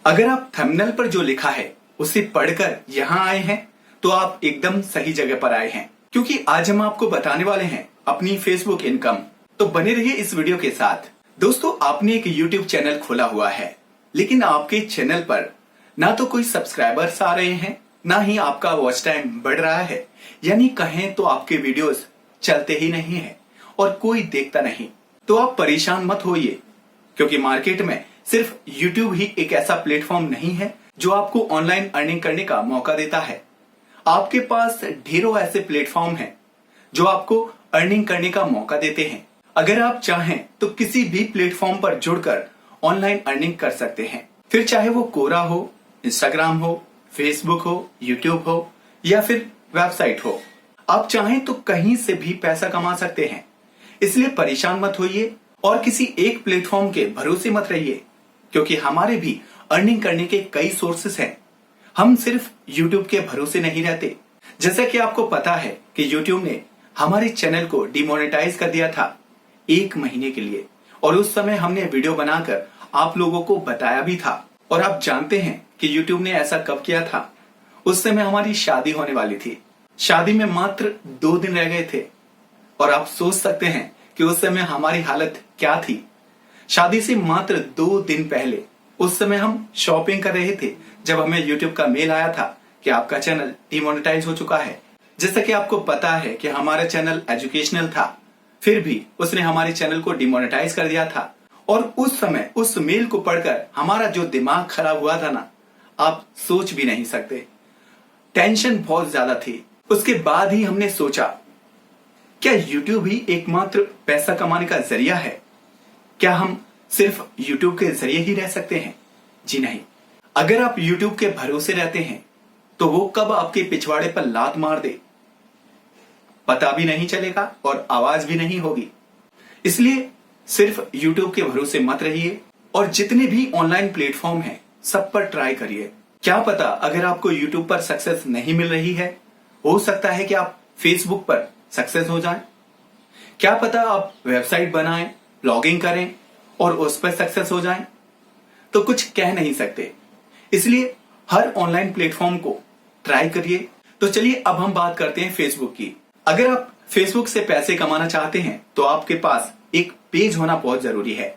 अगर आप थंबनेल पर जो लिखा है उसे पढ़कर यहाँ आए हैं तो आप एकदम सही जगह पर आए हैं, क्योंकि आज हम आपको बताने वाले हैं अपनी फेसबुक इनकम। तो बने रहिए इस वीडियो के साथ। दोस्तों, आपने एक यूट्यूब चैनल खोला हुआ है, लेकिन आपके चैनल पर ना तो कोई सब्सक्राइबर्स आ रहे हैं, ना ही आपका वॉच टाइम बढ़ रहा है, यानी कहें तो आपके वीडियोस चलते ही नहीं है और कोई देखता नहीं। तो आप परेशान मत होइए, क्योंकि मार्केट में सिर्फ YouTube ही एक ऐसा प्लेटफॉर्म नहीं है जो आपको ऑनलाइन अर्निंग करने का मौका देता है। आपके पास ढेरों ऐसे प्लेटफॉर्म हैं जो आपको अर्निंग करने का मौका देते हैं। अगर आप चाहें तो किसी भी प्लेटफॉर्म पर जुड़कर ऑनलाइन अर्निंग कर सकते हैं, फिर चाहे वो कोरा हो, इंस्टाग्राम हो, फेसबुक हो, यूट्यूब हो या फिर वेबसाइट हो। आप चाहें तो कहीं से भी पैसा कमा सकते हैं। इसलिए परेशान मत होइए और किसी एक प्लेटफॉर्म के भरोसे मत रहिए, क्योंकि हमारे भी अर्निंग करने के कई सोर्सेस हैं। हम सिर्फ YouTube के भरोसे नहीं रहते। जैसा कि आपको पता है कि YouTube ने हमारे चैनल को डिमोनेटाइज कर दिया था 1 महीने के लिए, और उस समय हमने वीडियो बनाकर आप लोगों को बताया भी था। और आप जानते हैं कि YouTube ने ऐसा कब किया था? उस समय हमारी शादी होने वाली थी। शादी में मात्र 2 दिन रह गए थे, और आप सोच सकते हैं कि उस समय हमारी हालत क्या थी। शादी से मात्र 2 दिन पहले उस समय हम शॉपिंग कर रहे थे जब हमें YouTube का मेल आया था कि आपका चैनल डिमोनेटाइज हो चुका है। जैसा कि आपको पता है कि हमारा चैनल एजुकेशनल था, फिर भी उसने हमारे चैनल को डिमोनेटाइज कर दिया था। और उस समय उस मेल को पढ़कर हमारा जो दिमाग खराब हुआ था ना, आप सोच भी नहीं सकते। टेंशन बहुत ज्यादा थी। उसके बाद ही हमने सोचा, क्या YouTube ही एकमात्र पैसा कमाने का जरिया है? क्या हम सिर्फ YouTube के जरिए ही रह सकते हैं? जी नहीं। अगर आप YouTube के भरोसे रहते हैं तो वो कब आपके पिछवाड़े पर लात मार दे पता भी नहीं चलेगा और आवाज भी नहीं होगी। इसलिए सिर्फ YouTube के भरोसे मत रहिए, और जितने भी ऑनलाइन प्लेटफॉर्म हैं सब पर ट्राई करिए। क्या पता अगर आपको YouTube पर सक्सेस नहीं मिल रही है, हो सकता है कि आप Facebook पर सक्सेस हो जाएं। क्या पता आप वेबसाइट बनाएं, ब्लॉगिंग करें और उस पर सक्सेस हो जाएं। तो कुछ कह नहीं सकते। इसलिए हर ऑनलाइन प्लेटफॉर्म को ट्राई करिए। तो चलिए अब हम बात करते हैं फेसबुक की। अगर आप फेसबुक से पैसे कमाना चाहते हैं तो आपके पास एक पेज होना बहुत जरूरी है,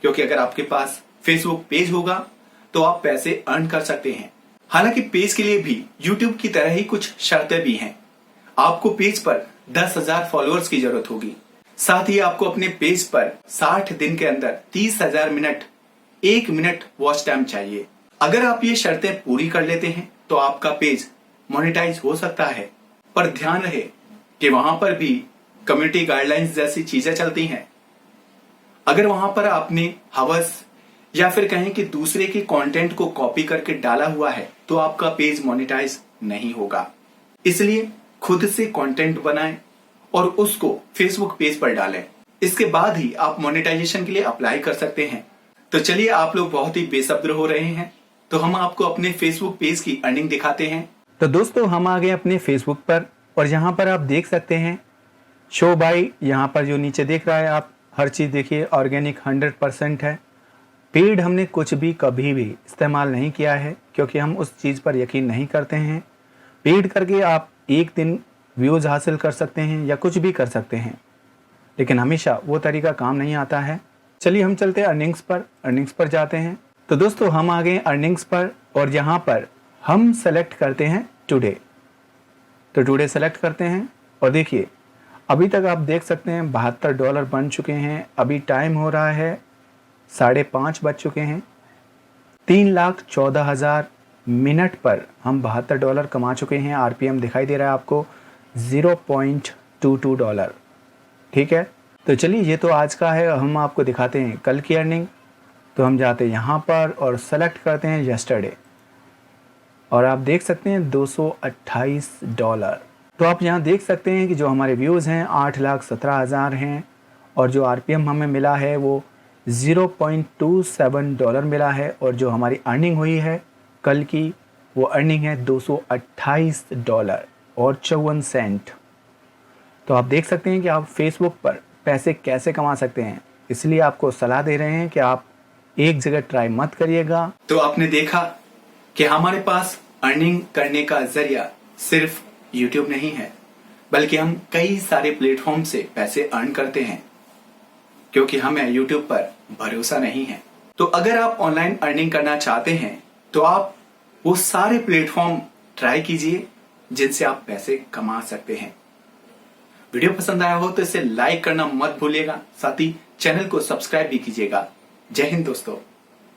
क्योंकि अगर आपके पास फेसबुक पेज होगा तो आप पैसे अर्न कर सकते हैं। हालांकि पेज के लिए भी YouTube की तरह ही कुछ शर्तें भी हैं। आपको पेज पर 10,000 फॉलोअर्स की जरूरत होगी। साथ ही आपको अपने पेज पर 60 दिन के अंदर 30,000 मिनट 1 मिनट वॉच टाइम चाहिए। अगर आप ये शर्तें पूरी कर लेते हैं तो आपका पेज मोनेटाइज हो सकता है। पर ध्यान रहे कि वहां पर भी कम्युनिटी गाइडलाइंस जैसी चीजें चलती हैं। अगर वहां पर आपने हवस या फिर कहें कि दूसरे के कंटेंट को कॉपी करके डाला हुआ है तो आपका पेज मोनेटाइज नहीं होगा। इसलिए खुद से कंटेंट बनाएं और उसको फेसबुक पेज पर डालें। इसके बाद ही आप मोनेटाइजेशन के लिए अप्लाई कर सकते हैं। तो चलिए, आप लोग बहुत ही बेसब्र हो रहे हैं, तो हम आपको अपने फेसबुक पेज की अर्निंग दिखाते हैं। तो दोस्तों, हम आ गए अपने फेसबुक पर, और यहाँ पर आप देख सकते हैं शो बाई। यहाँ पर जो नीचे देख रहा है, आप हर चीज़ देखिए, ऑर्गेनिक 100% है। पेड हमने कुछ भी कभी भी इस्तेमाल नहीं किया है, क्योंकि हम उस चीज़ पर यकीन नहीं करते हैं। पेड करके आप एक दिन व्यूज़ हासिल कर सकते हैं या कुछ भी कर सकते हैं, लेकिन हमेशा वो तरीका काम नहीं आता है। चलिए हम चलते हैं अर्निंग्स पर जाते हैं। तो दोस्तों, हम आ गए अर्निंग्स पर, और यहाँ पर हम सेलेक्ट करते हैं टुडे। तो टुडे सेलेक्ट करते हैं, और देखिए अभी तक आप देख सकते हैं $72 बन चुके हैं। अभी टाइम हो रहा है 5:30 बज चुके हैं। 3,14,000 मिनट पर हम $72 कमा चुके हैं। RPM दिखाई दे रहा है आपको $0.22। ठीक है, तो चलिए ये तो आज का है। हम आपको दिखाते हैं कल की अर्निंग। तो हम जाते हैं यहाँ पर और सेलेक्ट करते हैं यस्टरडे, और आप देख सकते हैं $228। तो आप यहाँ देख सकते हैं कि जो हमारे व्यूज़ हैं 8,17,000 हैं, और जो RPM हमें मिला है वो $0.27 मिला है, और जो हमारी अर्निंग हुई है कल की वो अर्निंग है $228 और 54 सेंट। तो आप देख सकते हैं कि आप फेसबुक पर पैसे कैसे कमा सकते हैं। इसलिए आपको सलाह दे रहे हैं कि आप एक जगह ट्राई मत करिएगा। तो आपने देखा कि हमारे पास अर्निंग करने का जरिया सिर्फ YouTube नहीं है, बल्कि हम कई सारे प्लेटफॉर्म से पैसे अर्न करते हैं, क्योंकि हमें YouTube पर भरोसा नहीं है। तो अगर आप ऑनलाइन अर्निंग करना चाहते हैं तो आप वो सारे प्लेटफॉर्म ट्राई कीजिए जिनसे आप पैसे कमा सकते हैं। वीडियो पसंद आया हो तो इसे लाइक करना मत भूलिएगा, साथ ही चैनल को सब्सक्राइब भी कीजिएगा। जय हिंद दोस्तों।